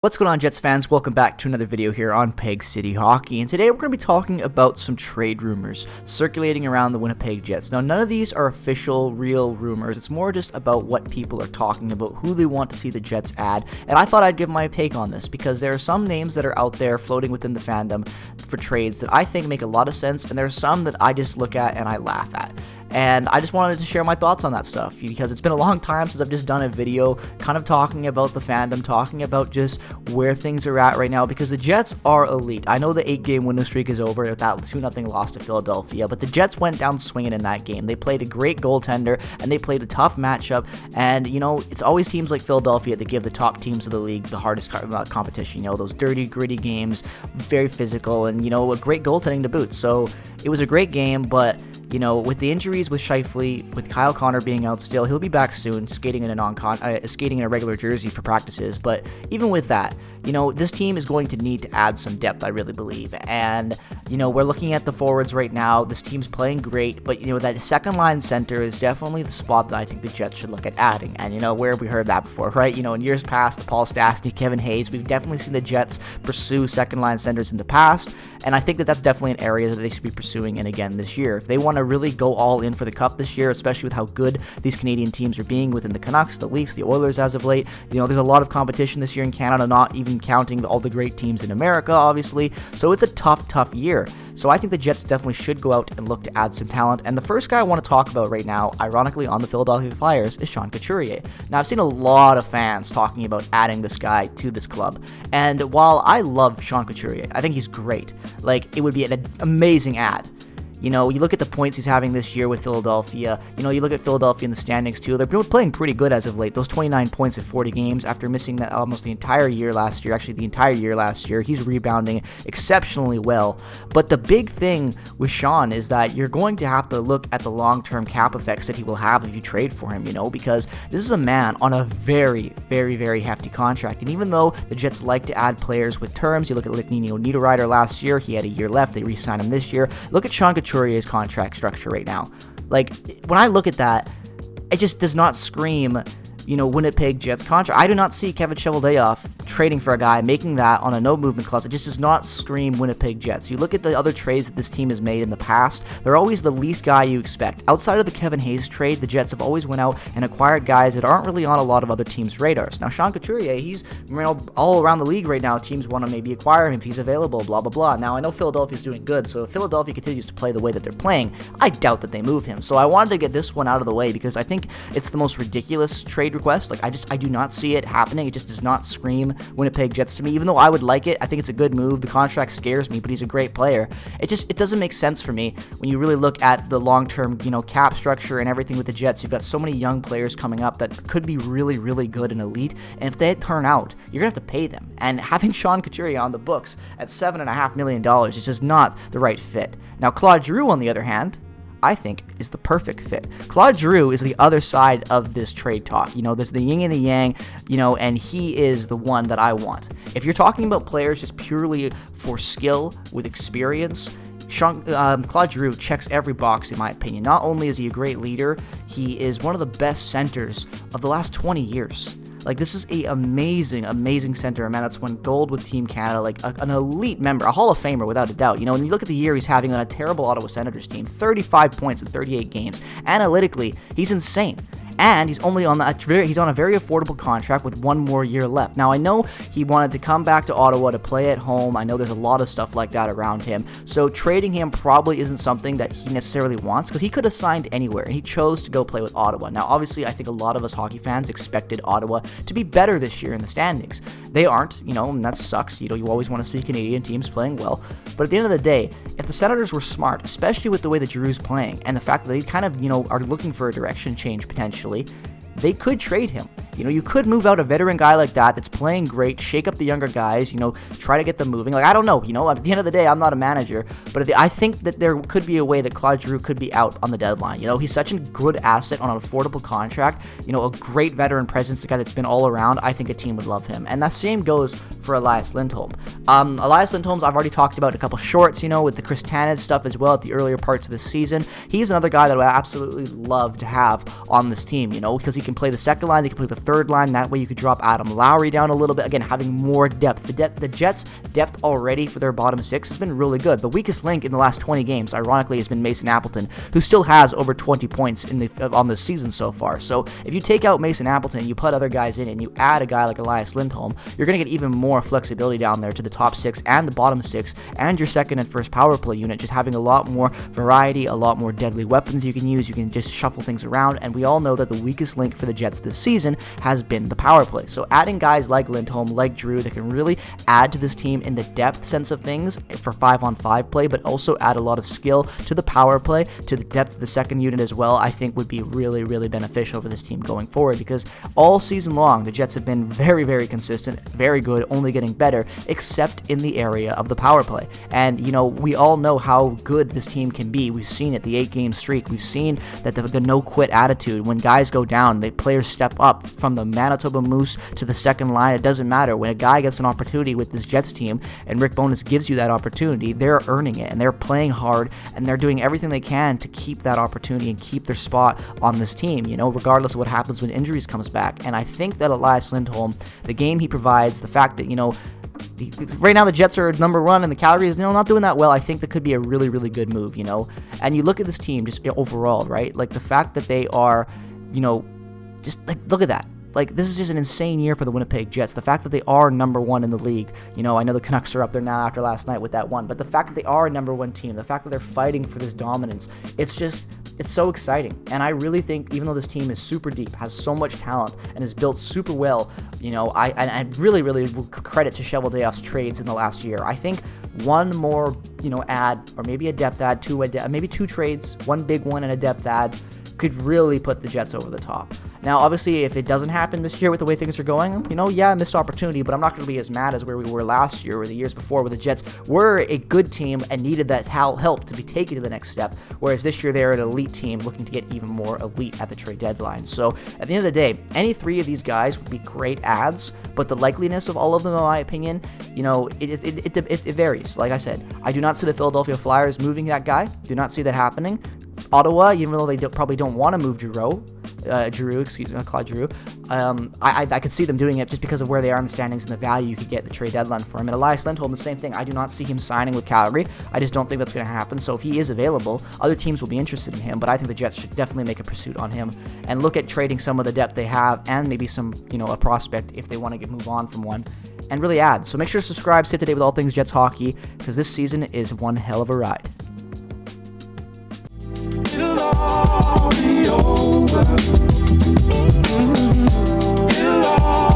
What's going on, Jets fans? Welcome back to another video here on Peg City Hockey, and today we're going to be talking about some trade rumors circulating around the Winnipeg Jets. Now, none of these are official, real rumors. It's more just about what people are talking about, who they want to see the Jets add, and I thought I'd give my take on this because there are some names that are out there floating within the fandom for trades that I think make a lot of sense, and there are some that I just look at and I laugh at. And I just wanted to share my thoughts on that stuff because it's been a long time since I've just done a video kind of talking about the fandom, talking about just where things are at right now, because the Jets are elite. I know the 8-game winning streak is over with that 2-0 loss to Philadelphia, but the Jets went down swinging in that game. They played a great goaltender and they played a tough matchup, and you know, it's always teams like Philadelphia that give the top teams of the league the hardest competition. You know, those dirty, gritty games, very physical, and you know, a great goaltending to boot. So it was a great game, but you know, with the injuries with Scheifele, with Kyle Connor being out still, he'll be back soon, skating in a regular jersey for practices. But even with that, you know, this team is going to need to add some depth, I really believe. And, you know, we're looking at the forwards right now. This team's playing great, but, you know, that second line center is definitely the spot that I think the Jets should look at adding. And, you know, where have we heard that before, right? You know, in years past, the Paul Stastny, Kevin Hayes, we've definitely seen the Jets pursue second line centers in the past. And I think that that's definitely an area that they should be pursuing and again this year. If they want to really go all in for the Cup this year, especially with how good these Canadian teams are being within the Canucks, the Leafs, the Oilers as of late, you know, there's a lot of competition this year in Canada, not even counting all the great teams in America, obviously. So it's a tough year. So I think the Jets definitely should go out and look to add some talent. And the first guy I want to talk about right now, ironically on the Philadelphia Flyers, is Sean Couturier. Now, I've seen a lot of fans talking about adding this guy to this club. And while I love Sean Couturier, I think he's great. Like, it would be an amazing ad. You know, you look at the points he's having this year with Philadelphia. You know, you look at Philadelphia in the standings too. They're playing pretty good as of late. Those 29 points in 40 games after missing that almost the entire year last year. Actually, the entire year last year. He's rebounding exceptionally well. But the big thing with Sean is that you're going to have to look at the long-term cap effects that he will have if you trade for him, you know, because this is a man on a very hefty contract. And even though the Jets like to add players with terms, you look at Nino Niederreiter last year. He had a year left. They re-signed him this year. Look at Sean Couturier's contract structure right now. Like, when I look at that, it just does not scream, you know, Winnipeg Jets contract. I do not see Kevin Cheveldayoff trading for a guy, making that on a no movement clause. It just does not scream Winnipeg Jets. You look at the other trades that this team has made in the past, they're always the least guy you expect. Outside of the Kevin Hayes trade, the Jets have always went out and acquired guys that aren't really on a lot of other teams' radars. Now, Sean Couturier, he's, you know, all around the league right now. Teams want to maybe acquire him if he's available, blah, blah, blah. Now, I know Philadelphia's doing good, so if Philadelphia continues to play the way that they're playing, I doubt that they move him. So I wanted to get this one out of the way because I think it's the most ridiculous trade request. Like, I do not see it happening. It just does not scream Winnipeg Jets to me. Even though I would like it, I think it's a good move. The contract scares me, but he's a great player. It doesn't make sense for me when you really look at the long-term, you know, cap structure and everything with the Jets. You've got so many young players coming up that could be really good and elite, and if they turn out, you're gonna have to pay them. And having Sean Couturier on the books at $7.5 million is just not the right fit. Now, Claude Giroux, on the other hand, I think is the perfect fit. Claude Giroux is the other side of this trade talk. You know, there's the yin and the yang, you know, and he is the one that I want. If you're talking about players just purely for skill with experience, Claude Giroux checks every box in my opinion. Not only is he a great leader, he is one of the best centers of the last 20 years. Like, this is a amazing center, man. That's won gold with Team Canada, like an elite member, a Hall of Famer without a doubt. You know, when you look at the year he's having on a terrible Ottawa Senators team, 35 points in 38 games. Analytically, he's insane. And he's only on a very affordable contract with one more year left. Now, I know he wanted to come back to Ottawa to play at home. I know there's a lot of stuff like that around him. So trading him probably isn't something that he necessarily wants, because he could have signed anywhere, and he chose to go play with Ottawa. Now, obviously, I think a lot of us hockey fans expected Ottawa to be better this year in the standings. They aren't, you know, and that sucks. You know, you always want to see Canadian teams playing well. But at the end of the day, if the Senators were smart, especially with the way that Giroux's playing, and the fact that they kind of, you know, are looking for a direction change potentially, they could trade him. You know, you could move out a veteran guy like that that's playing great, shake up the younger guys, you know, try to get them moving. Like, I don't know, you know, at the end of the day, I'm not a manager, but I think that there could be a way that Claude Giroux could be out on the deadline. You know, he's such a good asset on an affordable contract, you know, a great veteran presence, a guy that's been all around. I think a team would love him. And that same goes for Elias Lindholm. Elias Lindholm's I've already talked about a couple shorts, with the Chris Tanev stuff as well at the earlier parts of the season. He's another guy that I would absolutely love to have on this team, because he can play the second line, he can play the third line. That way you could drop Adam Lowry down a little bit. Again, having more depth. The Jets' depth already for their bottom six has been really good. The weakest link in the last 20 games, ironically, has been Mason Appleton, who still has over 20 points on the season so far. So if you take out Mason Appleton, you put other guys in, and you add a guy like Elias Lindholm, you're going to get even more flexibility down there to the top six and the bottom six, and your second and first power play unit, just having a lot more variety, a lot more deadly weapons you can use. You can just shuffle things around, and we all know that the weakest link for the Jets this season has been the power play. So adding guys like Lindholm, like Giroux, that can really add to this team in the depth sense of things for 5-on-5 play, but also add a lot of skill to the power play, to the depth of the second unit as well, I think would be really, really beneficial for this team going forward, because all season long, the Jets have been very, very consistent, very good, only getting better, except in the area of the power play. And, we all know how good this team can be. We've seen it, the 8-game streak. We've seen that the no-quit attitude. When guys go down, the players step up from the Manitoba Moose to the second line. It doesn't matter. When a guy gets an opportunity with this Jets team, and Rick Bowness gives you that opportunity, they're earning it, and they're playing hard, and they're doing everything they can to keep that opportunity and keep their spot on this team, regardless of what happens when injuries comes back. And I think that Elias Lindholm, the game he provides, the fact that, right now the Jets are number one and the Calgary is not doing that well, I think that could be a really, really good move, And you look at this team just overall, right? Like the fact that they are, just like, look at that. Like, this is just an insane year for the Winnipeg Jets. The fact that they are number one in the league, I know the Canucks are up there now after last night with that one, but the fact that they are a number one team, the fact that they're fighting for this dominance, it's so exciting. And I really think, even though this team is super deep, has so much talent, and is built super well, I really, really credit to Cheveldayoff's trades in the last year. I think one more, add, or maybe a depth add, maybe two trades, one big one and a depth add, could really put the Jets over the top. Now, obviously, if it doesn't happen this year with the way things are going, missed opportunity, but I'm not going to be as mad as where we were last year or the years before, where the Jets were a good team and needed that help to be taken to the next step, whereas this year they're an elite team looking to get even more elite at the trade deadline. So, at the end of the day, any three of these guys would be great adds, but the likeliness of all of them, in my opinion, it varies. Like I said, I do not see the Philadelphia Flyers moving that guy. Do not see that happening. Ottawa, even though they probably don't want to move Claude Giroux. I could see them doing it just because of where they are in the standings and the value you could get at the trade deadline for him. And Elias Lindholm, the same thing. I do not see him signing with Calgary. I just don't think that's going to happen. So if he is available, other teams will be interested in him. But I think the Jets should definitely make a pursuit on him and look at trading some of the depth they have and maybe some, a prospect if they want to move on from one and really add. So make sure to subscribe, stay up to date with all things Jets hockey, because this season is one hell of a ride. It'll all be over. It'll all